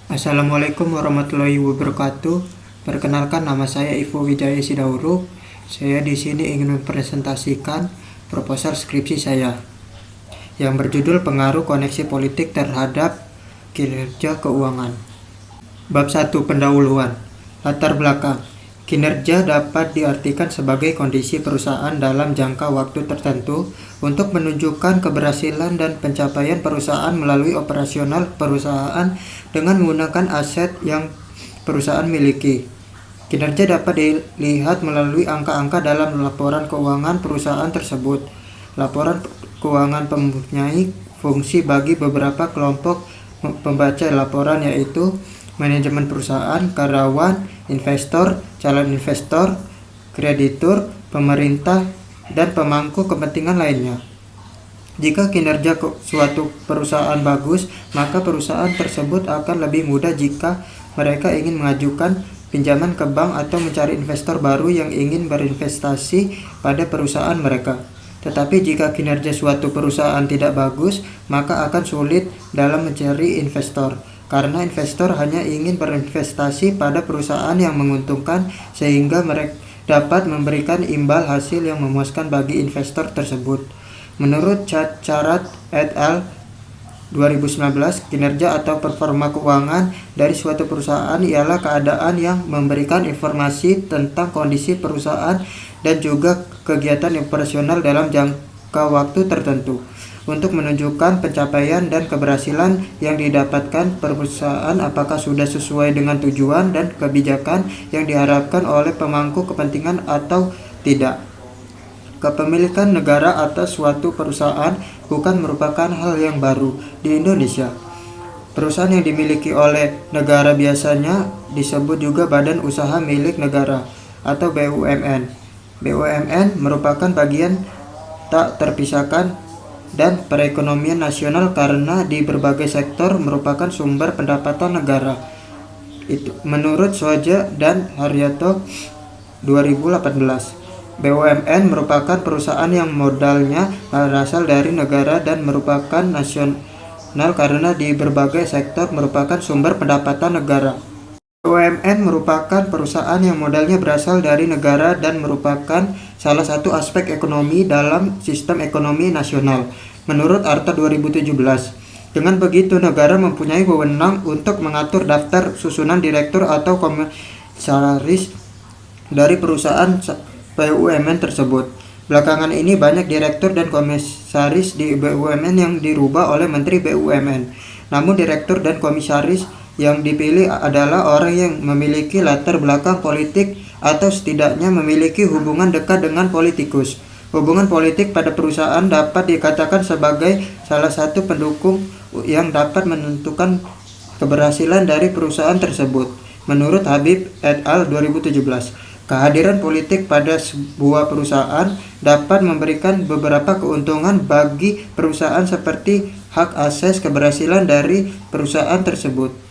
Assalamualaikum warahmatullahi wabarakatuh. Perkenalkan, nama saya Ivo Wijaya Sidauruk. Saya di sini ingin mempresentasikan proposal skripsi saya yang berjudul Pengaruh Koneksi Politik Terhadap Kinerja Keuangan. Bab 1. Pendahuluan. Latar belakang. Kinerja dapat diartikan sebagai kondisi perusahaan dalam jangka waktu tertentu untuk menunjukkan keberhasilan dan pencapaian perusahaan melalui operasional perusahaan dengan menggunakan aset yang perusahaan miliki. Kinerja dapat dilihat melalui angka-angka dalam laporan keuangan perusahaan tersebut. Laporan keuangan mempunyai fungsi bagi beberapa kelompok pembaca laporan, yaitu manajemen perusahaan, karyawan, investor, calon investor, kreditur, pemerintah, dan pemangku kepentingan lainnya. Jika kinerja suatu perusahaan bagus, maka perusahaan tersebut akan lebih mudah jika mereka ingin mengajukan pinjaman ke bank atau mencari investor baru yang ingin berinvestasi pada perusahaan mereka. Tetapi jika kinerja suatu perusahaan tidak bagus, maka akan sulit dalam mencari investor, karena investor hanya ingin berinvestasi pada perusahaan yang menguntungkan sehingga mereka dapat memberikan imbal hasil yang memuaskan bagi investor tersebut. Menurut Charat et al. 2019, kinerja atau performa keuangan dari suatu perusahaan ialah keadaan yang memberikan informasi tentang kondisi perusahaan dan juga kegiatan operasional dalam jangka waktu tertentu untuk menunjukkan pencapaian dan keberhasilan yang didapatkan perusahaan, apakah sudah sesuai dengan tujuan dan kebijakan yang diharapkan oleh pemangku kepentingan atau tidak. Kepemilikan negara atas suatu perusahaan bukan merupakan hal yang baru di Indonesia. Perusahaan yang dimiliki oleh negara biasanya disebut juga Badan Usaha Milik Negara atau BUMN. BUMN merupakan bagian tak terpisahkan dan perekonomian nasional karena di berbagai sektor merupakan sumber pendapatan negara. Itu menurut Soja dan Haryanto 2018. BUMN merupakan perusahaan yang modalnya berasal dari negara dan merupakan nasional karena di berbagai sektor merupakan sumber pendapatan negara. BUMN merupakan perusahaan yang modalnya berasal dari negara dan merupakan salah satu aspek ekonomi dalam sistem ekonomi nasional, menurut Arta 2017. Dengan begitu, negara mempunyai wewenang untuk mengatur daftar susunan direktur atau komisaris dari perusahaan BUMN tersebut. Belakangan ini banyak direktur dan komisaris di BUMN yang dirubah oleh Menteri BUMN. Namun direktur dan komisaris yang dipilih adalah orang yang memiliki latar belakang politik atau setidaknya memiliki hubungan dekat dengan politikus. Hubungan politik pada perusahaan dapat dikatakan sebagai salah satu pendukung yang dapat menentukan keberhasilan dari perusahaan tersebut. Menurut Habib et al. 2017. Kehadiran politik pada sebuah perusahaan dapat memberikan beberapa keuntungan bagi perusahaan seperti hak akses keberhasilan dari perusahaan tersebut.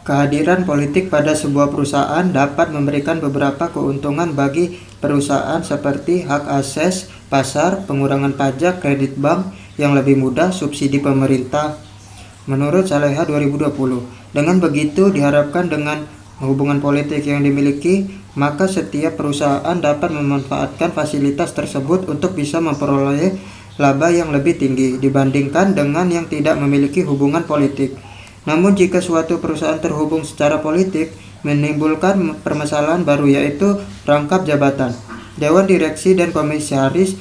Kehadiran politik pada sebuah perusahaan dapat memberikan beberapa keuntungan bagi perusahaan seperti hak akses pasar, pengurangan pajak, kredit bank yang lebih mudah, subsidi pemerintah. Menurut Saleha 2020, dengan begitu diharapkan dengan hubungan politik yang dimiliki, maka setiap perusahaan dapat memanfaatkan fasilitas tersebut untuk bisa memperoleh laba yang lebih tinggi dibandingkan dengan yang tidak memiliki hubungan politik. Namun jika suatu perusahaan terhubung secara politik, menimbulkan permasalahan baru, yaitu rangkap jabatan. Dewan direksi dan komisaris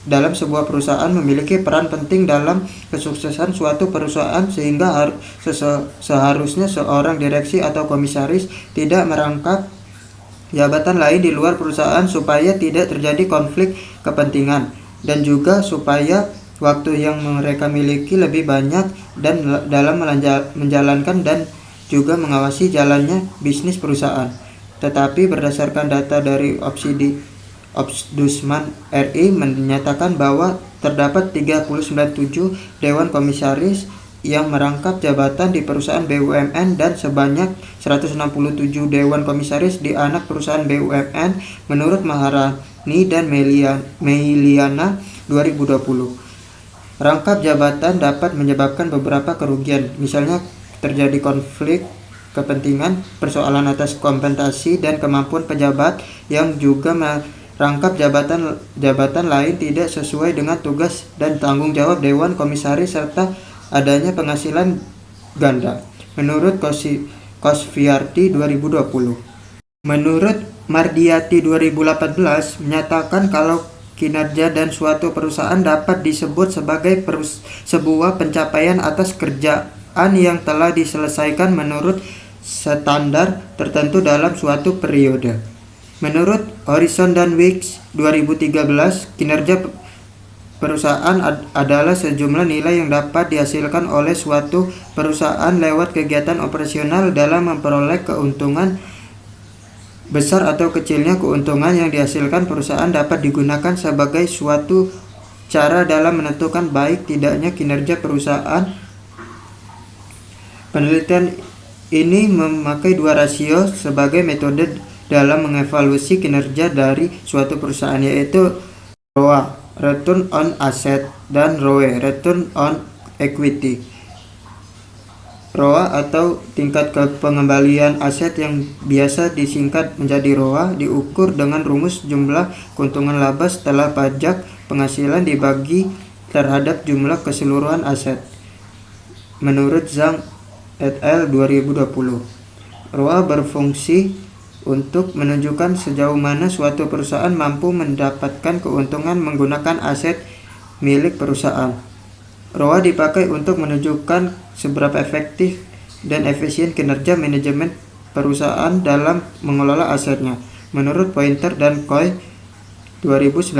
dalam sebuah perusahaan memiliki peran penting dalam kesuksesan suatu perusahaan, sehingga seharusnya seorang direksi atau komisaris tidak merangkap jabatan lain di luar perusahaan supaya tidak terjadi konflik kepentingan dan juga supaya waktu yang mereka miliki lebih banyak dan dalam menjalankan dan juga mengawasi jalannya bisnis perusahaan. Tetapi berdasarkan data dari Ombudsman RI menyatakan bahwa terdapat 397 dewan komisaris yang merangkap jabatan di perusahaan BUMN dan sebanyak 167 dewan komisaris di anak perusahaan BUMN menurut Maharani dan Meiliana 2020. Rangkap jabatan dapat menyebabkan beberapa kerugian, misalnya terjadi konflik kepentingan, persoalan atas kompensasi dan kemampuan pejabat yang juga merangkap jabatan lain tidak sesuai dengan tugas dan tanggung jawab Dewan Komisaris serta adanya penghasilan ganda. Menurut Kosviarti 2020. Menurut Mardiati 2018 menyatakan kalau kinerja dan suatu perusahaan dapat disebut sebagai sebuah pencapaian atas kerjaan yang telah diselesaikan menurut standar tertentu dalam suatu periode. Menurut Horizon dan Wicks 2013, kinerja perusahaan adalah sejumlah nilai yang dapat dihasilkan oleh suatu perusahaan lewat kegiatan operasional dalam memperoleh keuntungan. Besar atau kecilnya keuntungan yang dihasilkan perusahaan dapat digunakan sebagai suatu cara dalam menentukan baik tidaknya kinerja perusahaan. Penelitian ini memakai dua rasio sebagai metode dalam mengevaluasi kinerja dari suatu perusahaan, yaitu ROA, Return on Asset, dan ROE, Return on Equity. ROA atau tingkat pengembalian aset yang biasa disingkat menjadi ROA diukur dengan rumus jumlah keuntungan laba setelah pajak penghasilan dibagi terhadap jumlah keseluruhan aset. Menurut Zhang et al. 2020, ROA berfungsi untuk menunjukkan sejauh mana suatu perusahaan mampu mendapatkan keuntungan menggunakan aset milik perusahaan. ROA dipakai untuk menunjukkan seberapa efektif dan efisien kinerja manajemen perusahaan dalam mengelola asetnya. Menurut Pointer dan Coy 2019,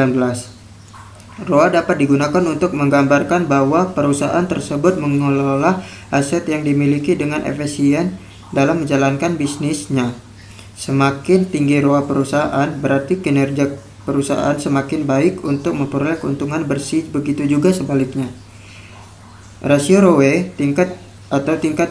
ROA dapat digunakan untuk menggambarkan bahwa perusahaan tersebut mengelola aset yang dimiliki dengan efisien dalam menjalankan bisnisnya. Semakin tinggi ROA perusahaan, berarti kinerja perusahaan semakin baik untuk memperoleh keuntungan bersih, begitu juga sebaliknya. Rasio ROE, tingkat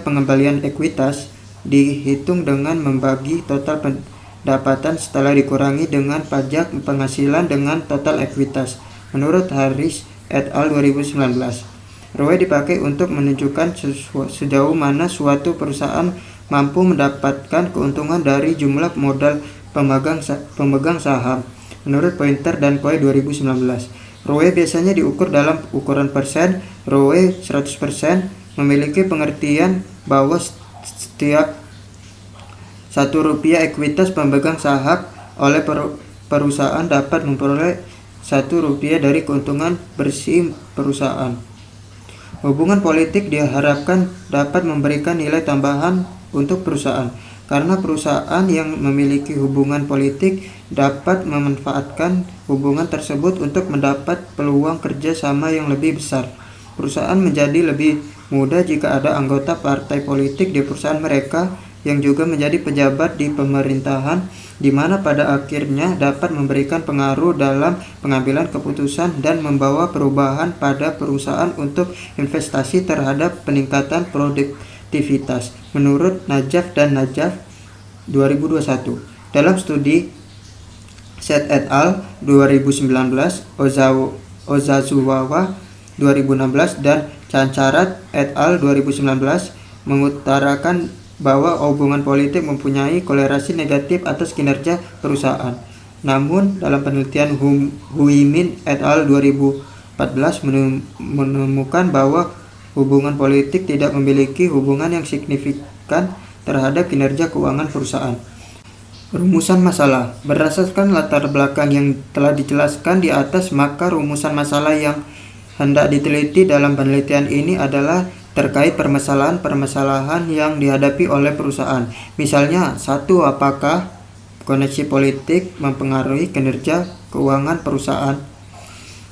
pengembalian ekuitas, dihitung dengan membagi total pendapatan setelah dikurangi dengan pajak penghasilan dengan total ekuitas. Menurut Harris et al. 2019, ROE dipakai untuk menunjukkan sejauh mana suatu perusahaan mampu mendapatkan keuntungan dari jumlah modal pemegang saham. Menurut Pointer dan Coy 2019, ROE biasanya diukur dalam ukuran persen. ROE 100% memiliki pengertian bahwa setiap Rp1 ekuitas pemegang saham oleh perusahaan dapat memperoleh Rp1 dari keuntungan bersih perusahaan. Hubungan politik diharapkan dapat memberikan nilai tambahan untuk perusahaan, karena perusahaan yang memiliki hubungan politik dapat memanfaatkan hubungan tersebut untuk mendapat peluang kerja sama yang lebih besar. Perusahaan menjadi lebih mudah jika ada anggota partai politik di perusahaan mereka yang juga menjadi pejabat di pemerintahan, di mana pada akhirnya dapat memberikan pengaruh dalam pengambilan keputusan dan membawa perubahan pada perusahaan untuk investasi terhadap peningkatan produktivitas. Menurut Najaf dan Najaf 2021, dalam studi Set et al. 2019, Ozazuwawa 2016, dan Cancarat et al. 2019 mengutarakan bahwa hubungan politik mempunyai korelasi negatif atas kinerja perusahaan. Namun, dalam penelitian Huimin et al. 2014 menemukan bahwa hubungan politik tidak memiliki hubungan yang signifikan terhadap kinerja keuangan perusahaan. Rumusan masalah. Berdasarkan latar belakang yang telah dijelaskan di atas, maka rumusan masalah yang hendak diteliti dalam penelitian ini adalah terkait permasalahan-permasalahan yang dihadapi oleh perusahaan. Misalnya, 1. Apakah koneksi politik mempengaruhi kinerja keuangan perusahaan?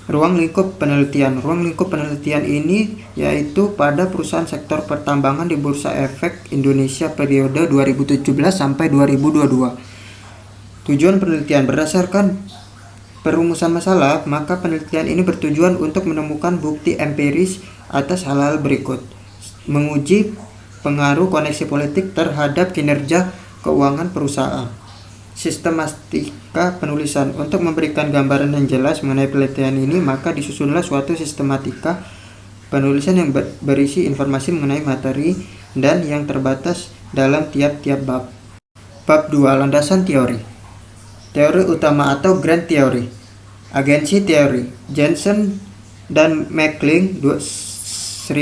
Ruang lingkup penelitian. Ruang lingkup penelitian ini yaitu pada perusahaan sektor pertambangan di Bursa Efek Indonesia periode 2017 sampai 2022. Tujuan penelitian. Berdasarkan perumusan masalah, maka penelitian ini bertujuan untuk menemukan bukti empiris atas hal-hal berikut. Menguji pengaruh koneksi politik terhadap kinerja keuangan perusahaan. Sistematika penulisan. Untuk memberikan gambaran yang jelas mengenai penelitian ini, maka disusunlah suatu sistematika penulisan yang berisi informasi mengenai materi dan yang terbatas dalam tiap-tiap bab. Bab 2. Landasan teori. Teori utama atau grand theory. Agensi teori. Jensen dan Mackling 1976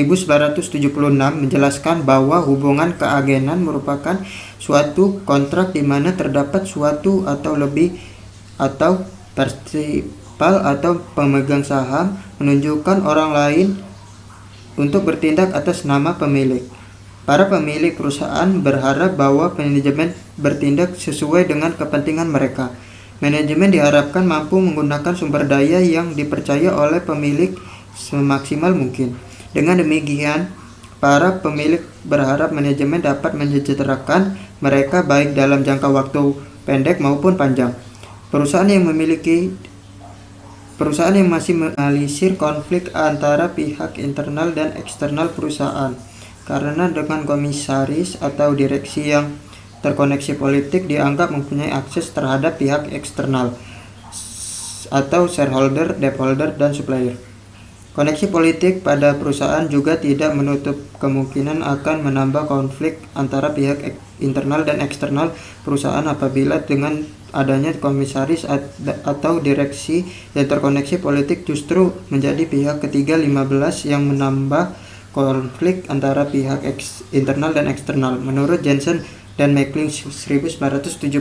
menjelaskan bahwa hubungan keagenan merupakan suatu kontrak di mana terdapat suatu atau lebih atau prinsipal atau pemegang saham menunjukkan orang lain untuk bertindak atas nama pemilik. Para pemilik perusahaan berharap bahwa manajemen bertindak sesuai dengan kepentingan mereka. Manajemen diharapkan mampu menggunakan sumber daya yang dipercaya oleh pemilik semaksimal mungkin. Dengan demikian, para pemilik berharap manajemen dapat mensejahterakan mereka baik dalam jangka waktu pendek maupun panjang. Perusahaan yang masih menganalisir konflik antara pihak internal dan eksternal perusahaan. Karena dengan komisaris atau direksi yang terkoneksi politik dianggap mempunyai akses terhadap pihak eksternal atau shareholder, stakeholder, dan supplier. Koneksi politik pada perusahaan juga tidak menutup kemungkinan akan menambah konflik antara pihak internal dan eksternal perusahaan apabila dengan adanya komisaris atau direksi yang terkoneksi politik justru menjadi pihak ketiga 15 yang menambah konflik antara pihak internal dan eksternal. Menurut Jensen dan Mackling 1976.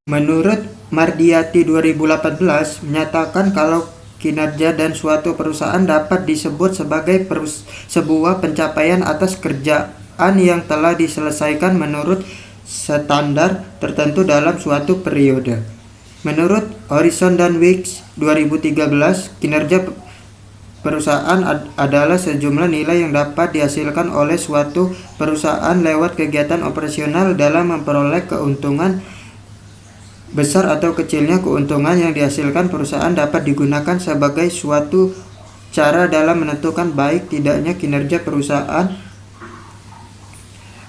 Menurut Mardiati 2018 menyatakan kalau kinerja dan suatu perusahaan dapat disebut sebagai sebuah pencapaian atas kerjaan yang telah diselesaikan menurut standar tertentu dalam suatu periode. Menurut Horizon dan Wicks 2013, kinerja perusahaan adalah sejumlah nilai yang dapat dihasilkan oleh suatu perusahaan lewat kegiatan operasional dalam memperoleh keuntungan. Besar atau kecilnya keuntungan yang dihasilkan perusahaan dapat digunakan sebagai suatu cara dalam menentukan baik tidaknya kinerja perusahaan.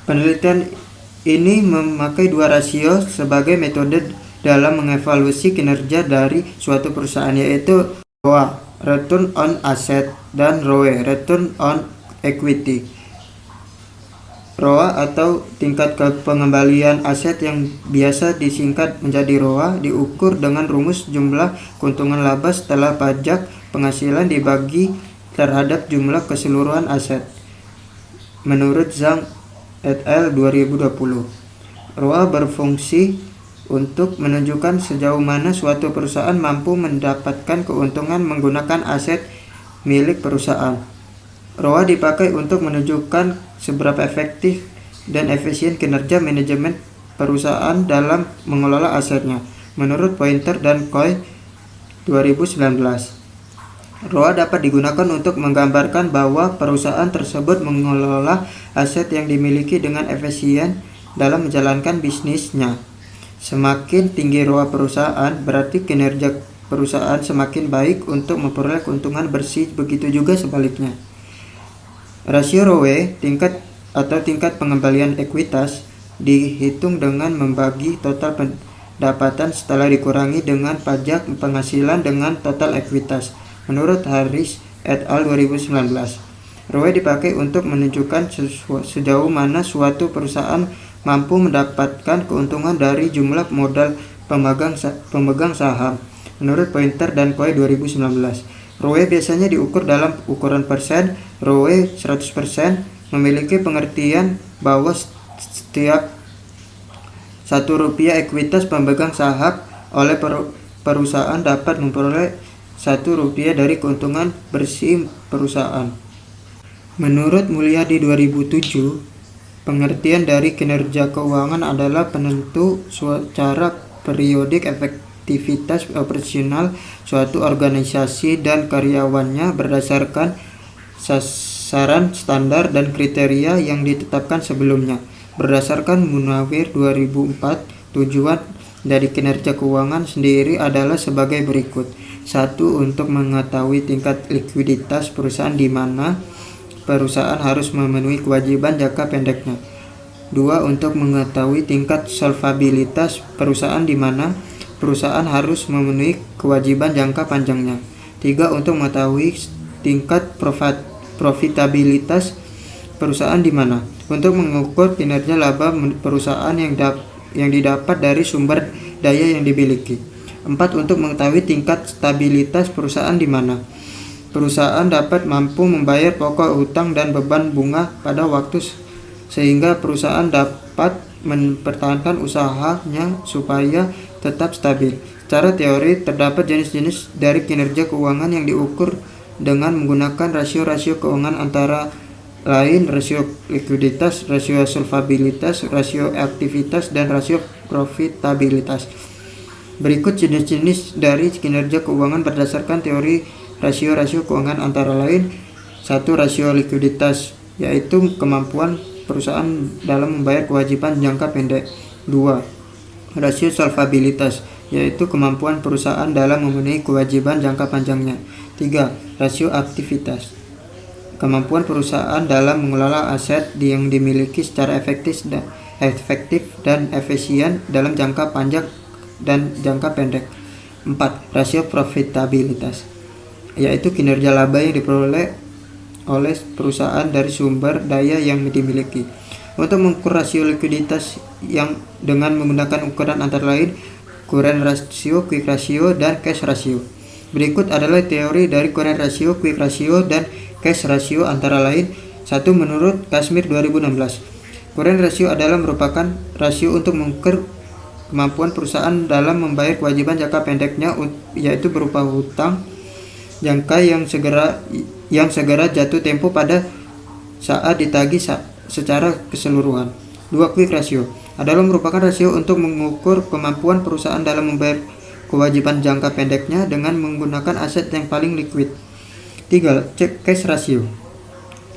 Penelitian ini memakai dua rasio sebagai metode dalam mengevaluasi kinerja dari suatu perusahaan, yaitu ROA, Return on Asset, dan ROE, Return on Equity. ROA atau tingkat pengembalian aset yang biasa disingkat menjadi ROA diukur dengan rumus jumlah keuntungan laba setelah pajak penghasilan dibagi terhadap jumlah keseluruhan aset. Menurut Zhang et al. 2020, ROA berfungsi untuk menunjukkan sejauh mana suatu perusahaan mampu mendapatkan keuntungan menggunakan aset milik perusahaan. ROA dipakai untuk menunjukkan seberapa efektif dan efisien kinerja manajemen perusahaan dalam mengelola asetnya. Menurut Pointer dan Coy 2019, ROA dapat digunakan untuk menggambarkan bahwa perusahaan tersebut mengelola aset yang dimiliki dengan efisien dalam menjalankan bisnisnya. Semakin tinggi ROA perusahaan, berarti kinerja perusahaan semakin baik untuk memperoleh keuntungan bersih, begitu juga sebaliknya. Rasio ROE, tingkat pengembalian ekuitas, dihitung dengan membagi total pendapatan setelah dikurangi dengan pajak penghasilan dengan total ekuitas. Menurut Harris et al. 2019, ROE dipakai untuk menunjukkan sejauh mana suatu perusahaan mampu mendapatkan keuntungan dari jumlah modal pemegang saham. Menurut Pointer dan Coy 2019, ROE biasanya diukur dalam ukuran persen. ROE 100% memiliki pengertian bahwa setiap Rp1 ekuitas pemegang saham oleh perusahaan dapat memperoleh Rp1 dari keuntungan bersih perusahaan. Menurut Mulyadi 2007, pengertian dari kinerja keuangan adalah penentu secara periodik efektivitas operasional suatu organisasi dan karyawannya berdasarkan sasaran standar dan kriteria yang ditetapkan sebelumnya. Berdasarkan Munawir 2004, tujuan dari kinerja keuangan sendiri adalah sebagai berikut. 1. Untuk mengetahui tingkat likuiditas perusahaan di mana perusahaan harus memenuhi kewajiban jangka pendeknya. 2. Untuk mengetahui tingkat solvabilitas perusahaan di mana perusahaan harus memenuhi kewajiban jangka panjangnya. 3. Untuk mengetahui tingkat profitabilitas perusahaan di mana untuk mengukur kinerja laba perusahaan yang didapat dari sumber daya yang dimiliki. 4. Untuk mengetahui tingkat stabilitas perusahaan di mana perusahaan dapat mampu membayar pokok hutang dan beban bunga pada waktu sehingga perusahaan dapat mempertahankan usahanya supaya tetap stabil. Secara teori, terdapat jenis-jenis dari kinerja keuangan yang diukur dengan menggunakan rasio-rasio keuangan antara lain rasio likuiditas, rasio solvabilitas, rasio aktivitas, dan rasio profitabilitas. Berikut jenis-jenis dari kinerja keuangan berdasarkan teori rasio-rasio keuangan antara lain. 1. Rasio likuiditas, yaitu kemampuan perusahaan dalam membayar kewajiban jangka pendek. 2. Rasio solvabilitas, yaitu kemampuan perusahaan dalam memenuhi kewajiban jangka panjangnya. 3. Rasio aktivitas, kemampuan perusahaan dalam mengelola aset yang dimiliki secara efektif dan efisien dalam jangka panjang dan jangka pendek. 4. Rasio profitabilitas, yaitu kinerja laba yang diperoleh oleh perusahaan dari sumber daya yang dimiliki. Untuk mengukur rasio likuiditas yang dengan menggunakan ukuran antara lain current ratio, quick ratio, dan cash ratio. Berikut adalah teori dari current ratio, quick ratio, dan cash ratio antara lain. 1. Menurut Kashmir 2016, current ratio adalah merupakan rasio untuk mengukur kemampuan perusahaan dalam membayar kewajiban jangka pendeknya, yaitu berupa hutang jangka yang segera jatuh tempo pada saat ditagih secara keseluruhan. 2. Quick ratio adalah merupakan rasio untuk mengukur kemampuan perusahaan dalam membayar kewajiban jangka pendeknya dengan menggunakan aset yang paling liquid. 3. Cash ratio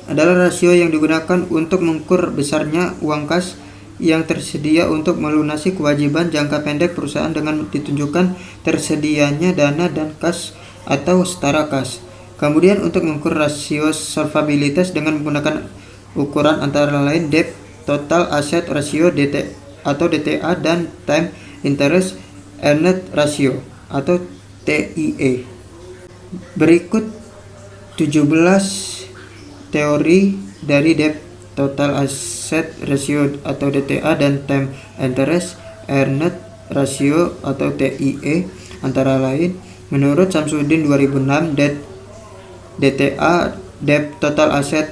adalah rasio yang digunakan untuk mengukur besarnya uang kas yang tersedia untuk melunasi kewajiban jangka pendek perusahaan dengan ditunjukkan tersedianya dana dan kas atau setara kas. Kemudian untuk mengukur rasio solvabilitas dengan menggunakan ukuran antara lain debt total asset ratio DTA dan time interest earned ratio atau TIE. Berikut 17 teori dari debt total asset ratio atau DTA dan time interest earned ratio atau TIE antara lain. Menurut Samsudin 2006, DTA debt total asset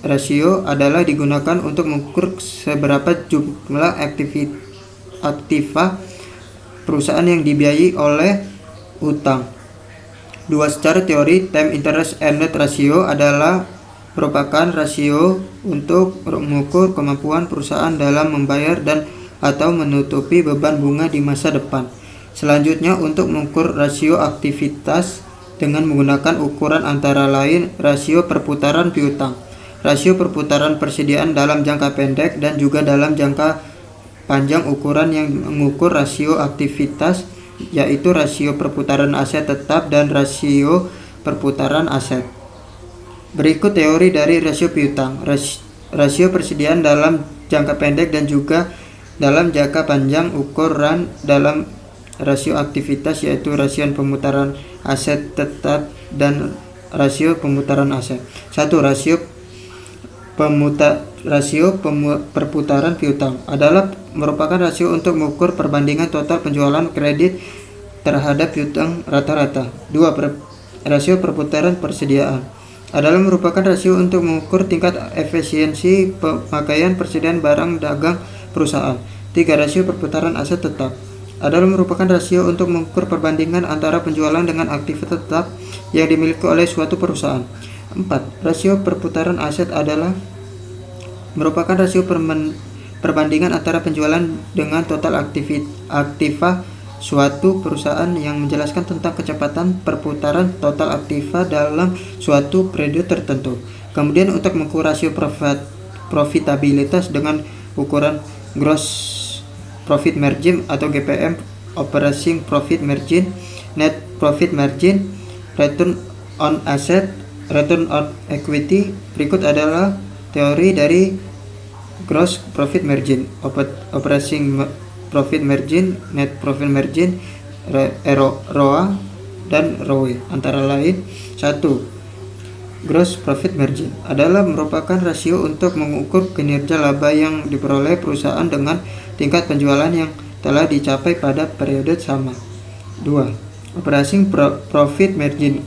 ratio adalah digunakan untuk mengukur seberapa jumlah aktiva perusahaan yang dibiayai oleh hutang. 2. Secara teori, time interest earned ratio adalah merupakan rasio untuk mengukur kemampuan perusahaan dalam membayar dan atau menutupi beban bunga di masa depan. Selanjutnya, untuk mengukur rasio aktivitas dengan menggunakan ukuran antara lain rasio perputaran piutang, rasio perputaran persediaan dalam jangka pendek dan juga dalam jangka panjang. Ukuran yang mengukur rasio aktivitas yaitu rasio perputaran aset tetap dan rasio perputaran aset. Berikut teori dari rasio piutang, rasio persediaan dalam jangka pendek dan juga dalam jangka panjang. Ukuran dalam rasio aktivitas yaitu rasio pemutaran aset tetap dan rasio pemutaran aset. 1. Rasio perputaran piutang adalah merupakan rasio untuk mengukur perbandingan total penjualan kredit terhadap piutang rata-rata. 2. Rasio perputaran persediaan adalah merupakan rasio untuk mengukur tingkat efisiensi pemakaian persediaan barang dagang perusahaan. 3. Rasio perputaran aset tetap adalah merupakan rasio untuk mengukur perbandingan antara penjualan dengan aktivitas tetap yang dimiliki oleh suatu perusahaan. 4. Rasio perputaran aset adalah merupakan rasio perbandingan antara penjualan dengan total aktiva suatu perusahaan yang menjelaskan tentang kecepatan perputaran total aktiva dalam suatu periode tertentu. Kemudian untuk mengukur rasio profitabilitas dengan ukuran gross profit margin atau GPM, operating profit margin, net profit margin, return on asset, return on equity. Berikut adalah teori dari gross profit margin, operating profit margin, net profit margin, ROA dan ROE antara lain. 1. Gross profit margin adalah merupakan rasio untuk mengukur kinerja laba yang diperoleh perusahaan dengan tingkat penjualan yang telah dicapai pada periode sama. 2. Operating profit margin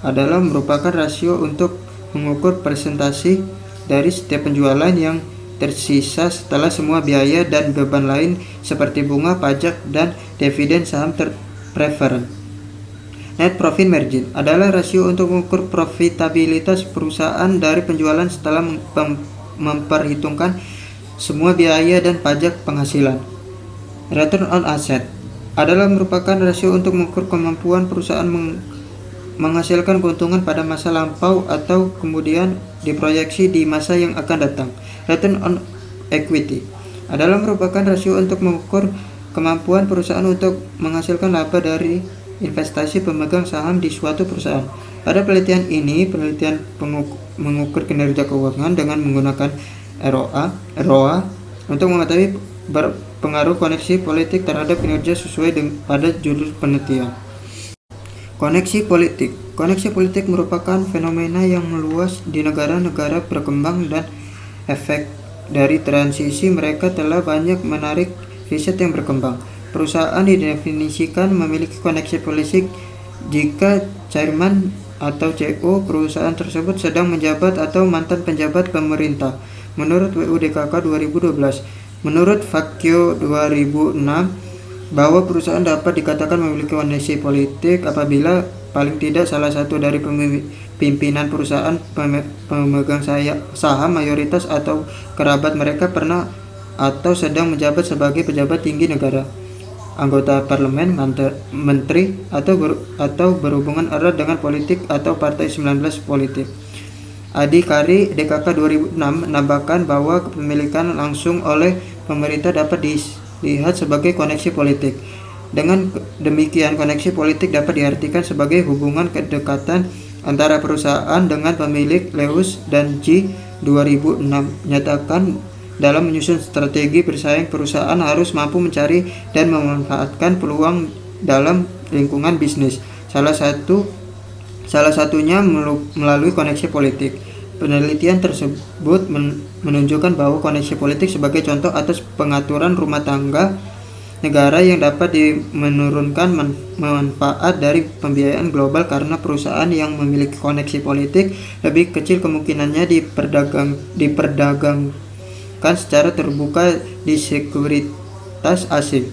adalah merupakan rasio untuk mengukur persentase dari setiap penjualan yang tersisa setelah semua biaya dan beban lain seperti bunga, pajak, dan dividen saham preferred. Net profit margin adalah rasio untuk mengukur profitabilitas perusahaan dari penjualan setelah memperhitungkan semua biaya dan pajak penghasilan. Return on asset adalah merupakan rasio untuk mengukur kemampuan perusahaan menghasilkan keuntungan pada masa lampau atau kemudian diproyeksi di masa yang akan datang. Return on equity adalah merupakan rasio untuk mengukur kemampuan perusahaan untuk menghasilkan laba dari investasi pemegang saham di suatu perusahaan. Pada penelitian ini, penelitian mengukur kinerja keuangan dengan menggunakan ROA untuk mengetahui pengaruh koneksi politik terhadap kinerja sesuai pada judul penelitian. Koneksi politik merupakan fenomena yang meluas di negara-negara berkembang dan efek dari transisi mereka telah banyak menarik riset yang berkembang. Perusahaan didefinisikan memiliki koneksi politik jika chairman atau CEO perusahaan tersebut sedang menjabat atau mantan penjabat pemerintah. Menurut WUDKK 2012, menurut Facchio 2006, bahwa perusahaan dapat dikatakan memiliki koneksi politik apabila paling tidak salah satu dari pimpinan perusahaan, pemegang saham mayoritas atau kerabat mereka pernah atau sedang menjabat sebagai pejabat tinggi negara, anggota parlemen, menteri, atau berhubungan erat dengan politik atau partai 19 politik. Adi Kari DKK 2006 menambahkan bahwa kepemilikan langsung oleh pemerintah dapat dilihat sebagai koneksi politik. Dengan demikian, koneksi politik dapat diartikan sebagai hubungan kedekatan antara perusahaan dengan pemilik. Lewis dan G 2006 menyatakan dalam menyusun strategi bersaing, perusahaan harus mampu mencari dan memanfaatkan peluang dalam lingkungan bisnis. Salah satunya melalui koneksi politik. Penelitian tersebut menunjukkan bahwa koneksi politik sebagai contoh atas pengaturan rumah tangga negara yang dapat menurunkan manfaat dari pembiayaan global karena perusahaan yang memiliki koneksi politik lebih kecil kemungkinannya diperdagangkan secara terbuka di sekuritas asing.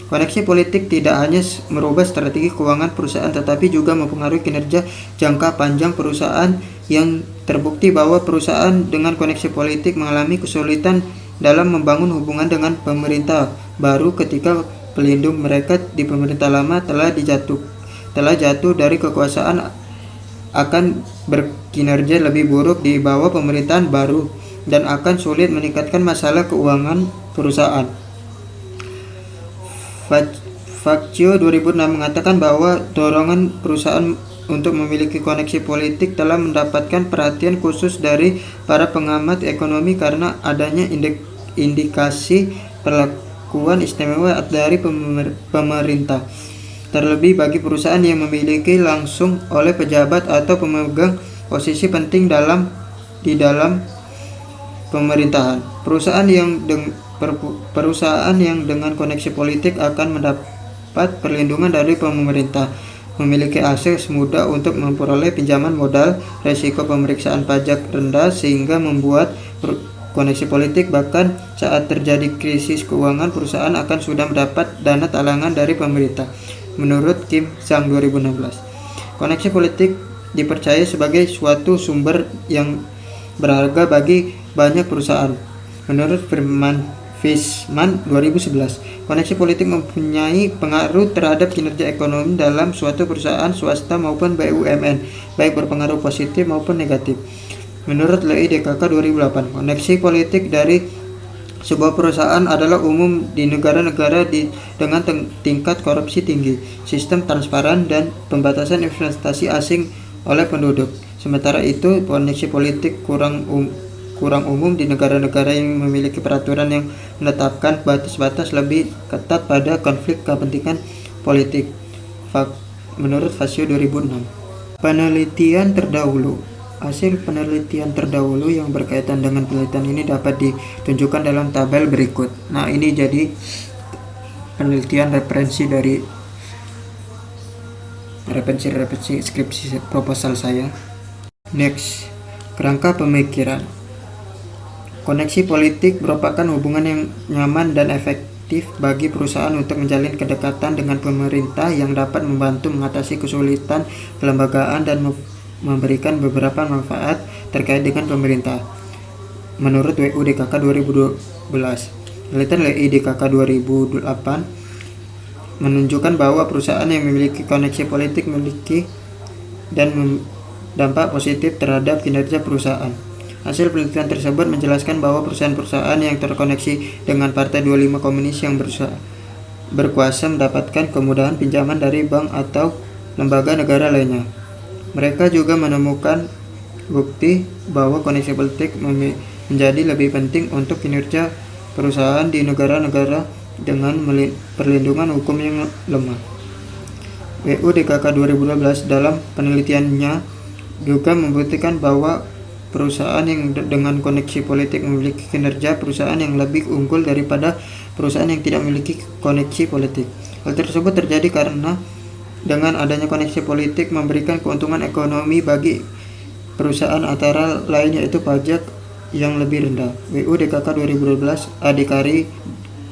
Koneksi politik tidak hanya merubah strategi keuangan perusahaan tetapi juga mempengaruhi kinerja jangka panjang perusahaan, yang terbukti bahwa perusahaan dengan koneksi politik mengalami kesulitan dalam membangun hubungan dengan pemerintah baru ketika pelindung mereka di pemerintah lama telah jatuh dari kekuasaan, akan berkinerja lebih buruk di bawah pemerintahan baru dan akan sulit meningkatkan masalah keuangan perusahaan. Facchio 2006 mengatakan bahwa dorongan perusahaan untuk memiliki koneksi politik telah mendapatkan perhatian khusus dari para pengamat ekonomi karena adanya indikasi perlakuan istimewa dari pemerintah, terlebih bagi perusahaan yang memiliki langsung oleh pejabat atau pemegang posisi penting di dalam pemerintahan. Perusahaan yang dengan koneksi politik akan mendapat perlindungan dari pemerintah, memiliki akses mudah untuk memperoleh pinjaman modal, risiko pemeriksaan pajak rendah, sehingga membuat koneksi politik bahkan saat terjadi krisis keuangan perusahaan akan sudah mendapat dana talangan dari pemerintah. Menurut Kim Zhang 2016, koneksi politik dipercaya sebagai suatu sumber yang berharga bagi banyak perusahaan. Menurut Fishman 2011, koneksi politik mempunyai pengaruh terhadap kinerja ekonomi dalam suatu perusahaan swasta maupun BUMN, baik berpengaruh positif maupun negatif. Menurut LEI DKK 2008, koneksi politik dari sebuah perusahaan adalah umum di negara-negara dengan tingkat korupsi tinggi, sistem transparan, dan pembatasan investasi asing oleh penduduk. Sementara itu, koneksi politik kurang umum di negara-negara yang memiliki peraturan yang menetapkan batas-batas lebih ketat pada konflik kepentingan politik. Menurut Facchio 2006. Penelitian terdahulu. Hasil penelitian terdahulu yang berkaitan dengan penelitian ini dapat ditunjukkan dalam tabel berikut. Nah, ini jadi penelitian referensi dari referensi skripsi proposal saya. Next, kerangka pemikiran. Koneksi politik merupakan hubungan yang nyaman dan efektif bagi perusahaan untuk menjalin kedekatan dengan pemerintah yang dapat membantu mengatasi kesulitan kelembagaan dan memberikan beberapa manfaat terkait dengan pemerintah. Menurut WUDKK 2012, penelitian LIDKK 2008 menunjukkan bahwa perusahaan yang memiliki koneksi politik memiliki dan dampak positif terhadap kinerja perusahaan. Hasil penelitian tersebut menjelaskan bahwa perusahaan-perusahaan yang terkoneksi dengan Partai 25 Komunis yang berkuasa mendapatkan kemudahan pinjaman dari bank atau lembaga negara lainnya. Mereka juga menemukan bukti bahwa koneksi politik menjadi lebih penting untuk kinerja perusahaan di negara-negara dengan perlindungan hukum yang lemah. WUDKK 2012 dalam penelitiannya juga membuktikan bahwa perusahaan yang dengan koneksi politik memiliki kinerja perusahaan yang lebih unggul daripada perusahaan yang tidak memiliki koneksi politik. Hal tersebut terjadi karena dengan adanya koneksi politik memberikan keuntungan ekonomi bagi perusahaan antara lain yaitu pajak yang lebih rendah. WUDKK 2012 Adhikari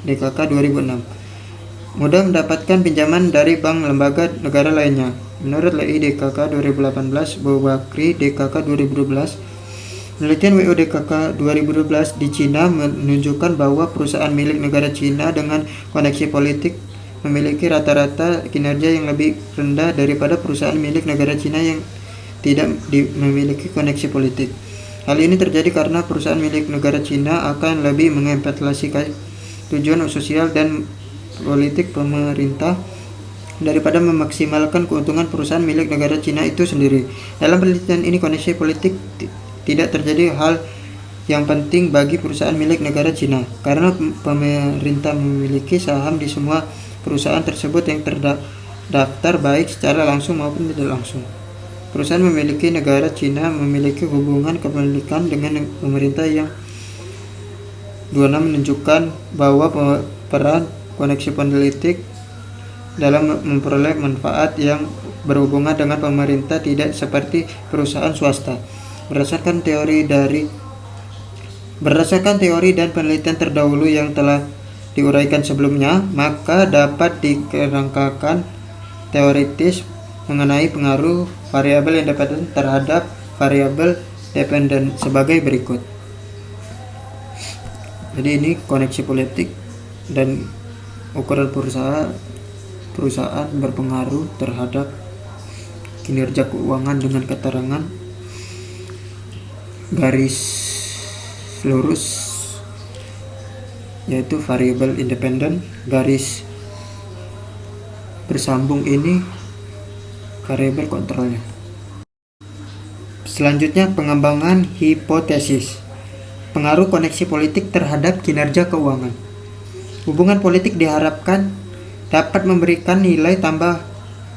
DKK 2006. Mudah mendapatkan pinjaman dari bank lembaga negara lainnya. Menurut LIDKK 2018 Bobakri DKK 2012, penelitian WUDKK 2012 di Cina menunjukkan bahwa perusahaan milik negara Cina dengan koneksi politik memiliki rata-rata kinerja yang lebih rendah daripada perusahaan milik negara Cina yang tidak memiliki koneksi politik. Hal ini terjadi karena perusahaan milik negara Cina akan lebih mengevaluasi tujuan sosial dan politik pemerintah daripada memaksimalkan keuntungan perusahaan milik negara Cina itu sendiri. Dalam penelitian ini, koneksi politik tidak terjadi hal yang penting bagi perusahaan milik negara Cina karena pemerintah memiliki saham di semua perusahaan tersebut yang terdaftar baik secara langsung maupun tidak langsung. Perusahaan memiliki negara Cina memiliki hubungan kepemilikan dengan pemerintah yang 26 menunjukkan bahwa peran koneksi politik dalam memperoleh manfaat yang berhubungan dengan pemerintah tidak seperti perusahaan swasta. Berdasarkan teori dan penelitian terdahulu yang telah diuraikan sebelumnya, maka dapat dikerangkakan teoritis mengenai pengaruh variabel independen terhadap variabel dependen sebagai berikut. Jadi ini koneksi politik dan ukuran perusahaan berpengaruh terhadap kinerja keuangan dengan keterangan garis lurus yaitu variabel independen, garis bersambung ini variabel kontrolnya. Selanjutnya, pengembangan hipotesis pengaruh koneksi politik terhadap kinerja keuangan. Hubungan politik diharapkan dapat memberikan nilai tambah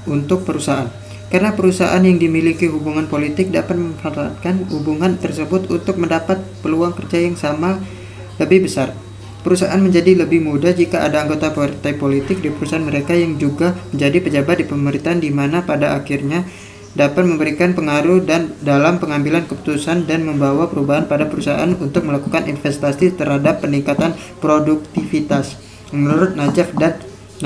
untuk perusahaan karena perusahaan yang dimiliki hubungan politik dapat memanfaatkan hubungan tersebut untuk mendapat peluang kerja yang sama lebih besar. Perusahaan menjadi lebih mudah jika ada anggota partai politik di perusahaan mereka yang juga menjadi pejabat di pemerintahan, di mana pada akhirnya dapat memberikan pengaruh dan dalam pengambilan keputusan dan membawa perubahan pada perusahaan untuk melakukan investasi terhadap peningkatan produktivitas. Menurut Najaf 2021.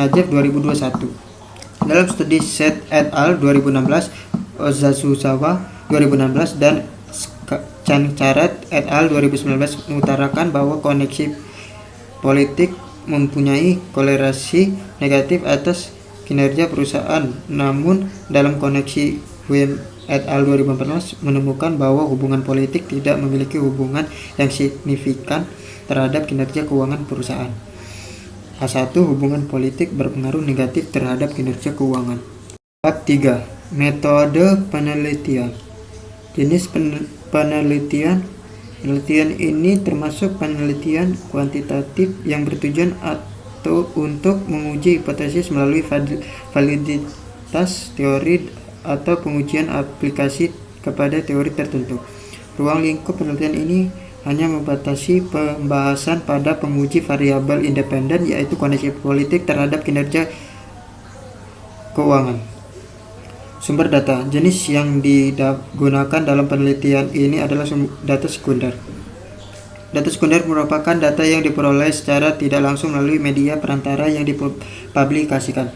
Dalam studi Set et al. 2016, Ozazusawa 2016 dan Chancharet et al. 2019 mengutarakan bahwa koneksi politik mempunyai korelasi negatif atas kinerja perusahaan. Namun dalam koneksi Wim et al. 2014 menemukan bahwa hubungan politik tidak memiliki hubungan yang signifikan terhadap kinerja keuangan perusahaan. A1. Hubungan politik berpengaruh negatif terhadap kinerja keuangan. Bab 3. Metode penelitian. Jenis penelitian. Penelitian ini termasuk penelitian kuantitatif yang bertujuan atau untuk menguji hipotesis melalui validitas teori atau pengujian aplikasi kepada teori tertentu. Ruang lingkup penelitian ini hanya membatasi pembahasan pada penguji variabel independen, yaitu koneksi politik terhadap kinerja keuangan. Sumber data. Jenis yang digunakan dalam penelitian ini adalah data sekunder. Data sekunder merupakan data yang diperoleh secara tidak langsung melalui media perantara yang dipublikasikan.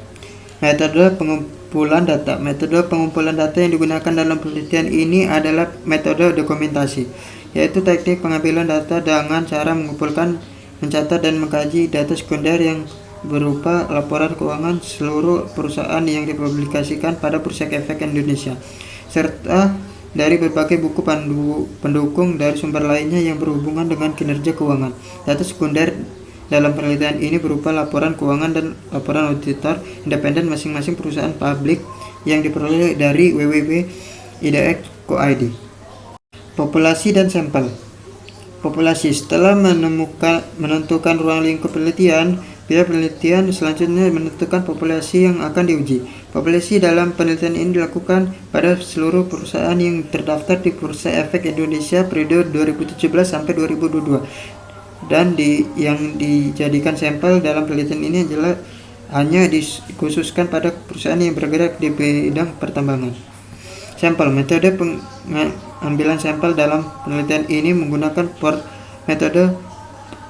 Metode pengumpulan data. Metode pengumpulan data yang digunakan dalam penelitian ini adalah metode dokumentasi, yaitu teknik pengambilan data dengan cara mengumpulkan, mencatat, dan mengkaji data sekunder yang berupa laporan keuangan seluruh perusahaan yang dipublikasikan pada Bursa Efek Indonesia, serta dari berbagai buku pendukung dari sumber lainnya yang berhubungan dengan kinerja keuangan. Data sekunder dalam penelitian ini berupa laporan keuangan dan laporan auditor independen masing-masing perusahaan publik yang diperoleh dari www.idx.co.id. Populasi dan sampel. Populasi. Setelah menentukan ruang lingkup penelitian, pihak penelitian selanjutnya menentukan populasi yang akan diuji. Populasi dalam penelitian ini dilakukan pada seluruh perusahaan yang terdaftar di Bursa Efek Indonesia periode 2017 sampai 2022. Dan yang dijadikan sampel dalam penelitian ini hanya dikhususkan pada perusahaan yang bergerak di bidang pertambangan. Sampel. Metode pengambilan sampel dalam penelitian ini menggunakan metode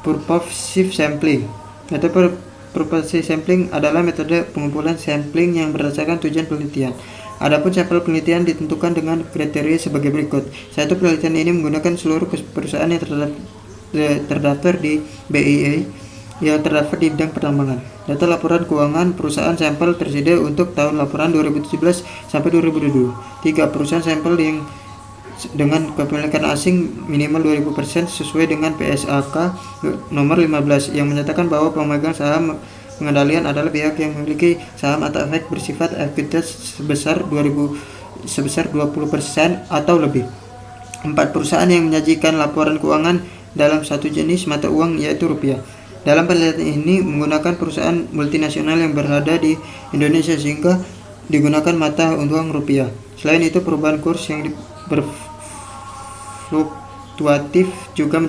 purposive sampling. Metode purposive sampling adalah metode pengumpulan sampling yang berdasarkan tujuan penelitian. Adapun sampel penelitian ditentukan dengan kriteria sebagai berikut. 1. Penelitian ini menggunakan seluruh perusahaan yang terdaftar di BIA yang terdaftar di bidang pertambangan. Data laporan keuangan perusahaan sampel tersedia untuk tahun laporan 2017 sampai 2022. 3. Perusahaan sampel yang dengan kepemilikan asing minimal 20% sesuai dengan PSAK nomor 15 yang menyatakan bahwa pemegang saham pengendalian adalah pihak yang memiliki saham atau efek bersifat ekuitas sebesar 20% atau lebih. 4. Perusahaan yang menyajikan laporan keuangan dalam satu jenis mata uang, yaitu rupiah. Dalam penelitian ini menggunakan perusahaan multinasional yang berada di Indonesia sehingga digunakan mata uang rupiah. Selain itu, perubahan kurs yang berfluktuatif juga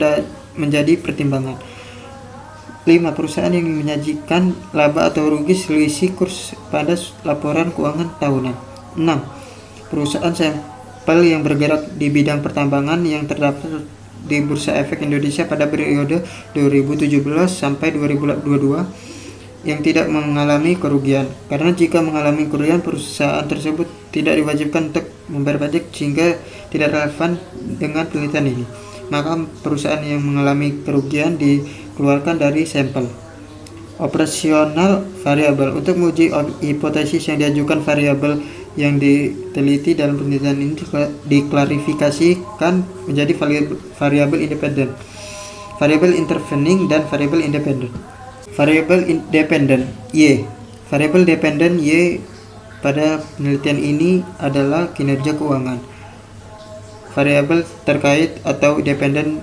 menjadi pertimbangan. 5. Perusahaan yang menyajikan laba atau rugi selisih kurs pada laporan keuangan tahunan. 6. Perusahaan sampel yang bergerak di bidang pertambangan yang terdaftar di Bursa Efek Indonesia pada periode 2017 sampai 2022 yang tidak mengalami kerugian. Karena jika mengalami kerugian, perusahaan tersebut tidak diwajibkan untuk membayar pajak sehingga tidak relevan dengan penelitian ini. Maka perusahaan yang mengalami kerugian dikeluarkan dari sampel. Operasional variabel. Untuk menguji hipotesis yang diajukan, variabel yang diteliti dalam penelitian ini diklarifikasikan menjadi variabel independen, variabel intervening, dan variabel independen. Variabel independen Y. Variabel dependen Y pada penelitian ini adalah kinerja keuangan. Variabel terkait atau dependen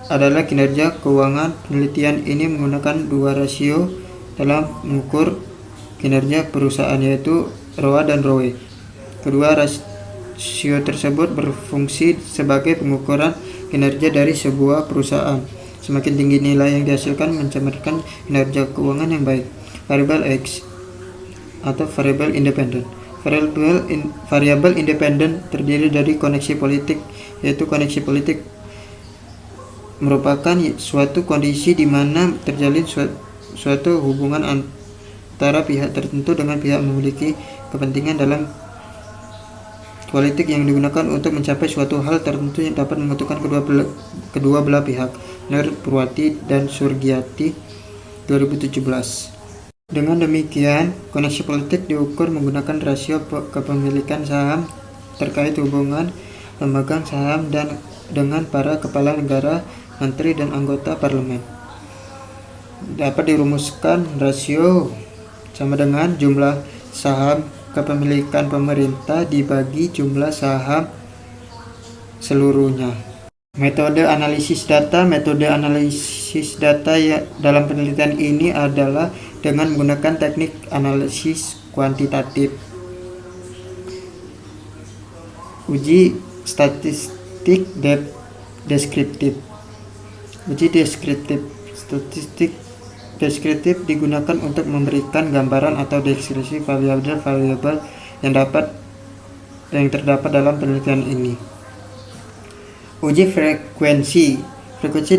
adalah kinerja keuangan. Penelitian ini menggunakan dua rasio dalam mengukur kinerja perusahaan, yaitu ROA dan ROE. Kedua rasio tersebut berfungsi sebagai pengukuran kinerja dari sebuah perusahaan. Semakin tinggi nilai yang dihasilkan mencerminkan kinerja keuangan yang baik. Variabel X atau variabel independen. Variabel independen terdiri dari koneksi politik, yaitu koneksi politik merupakan suatu kondisi di mana terjalin suatu hubungan antara pihak tertentu dengan pihak memiliki kepentingan dalam politik yang digunakan untuk mencapai suatu hal tertentu yang dapat menguntungkan kedua belah pihak. Nur Purwati dan Surgiati 2017. Dengan demikian, koneksi politik diukur menggunakan rasio kepemilikan saham terkait hubungan pemegang saham dan dengan para kepala negara, menteri, dan anggota parlemen. Dapat dirumuskan rasio sama dengan jumlah saham kepemilikan pemerintah dibagi jumlah saham seluruhnya. Metode analisis data. Metode analisis data dalam penelitian ini adalah dengan menggunakan teknik analisis kuantitatif. Uji statistik deskriptif. Uji statistik deskriptif digunakan untuk memberikan gambaran atau deskripsi variabel-variabel yang terdapat dalam penelitian ini. Uji frekuensi. Frekuensi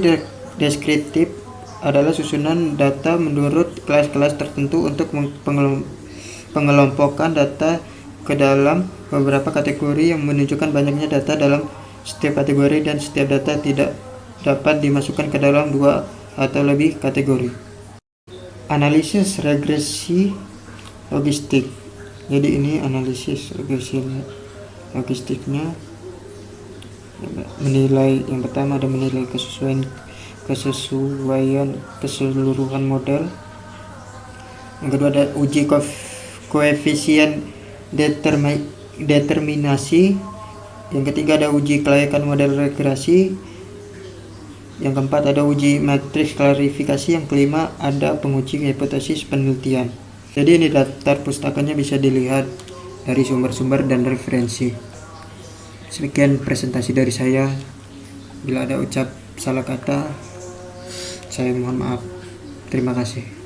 deskriptif adalah susunan data menurut kelas-kelas tertentu untuk pengelompokan data ke dalam beberapa kategori yang menunjukkan banyaknya data dalam setiap kategori, dan setiap data tidak dapat dimasukkan ke dalam 2 atau lebih kategori. Analisis regresi logistik. Jadi ini analisis regresi logistiknya. Menilai, yang pertama ada menilai keseluruhan model. Yang kedua ada uji koefisien determinasi. Yang ketiga ada uji kelayakan model regresi. Yang keempat ada uji matriks klarifikasi. Yang kelima ada penguji hipotesis penelitian. Jadi ini daftar pustakanya bisa dilihat dari sumber-sumber dan referensi. Sekian presentasi dari saya. Bila ada ucap salah kata, saya mohon maaf. Terima kasih.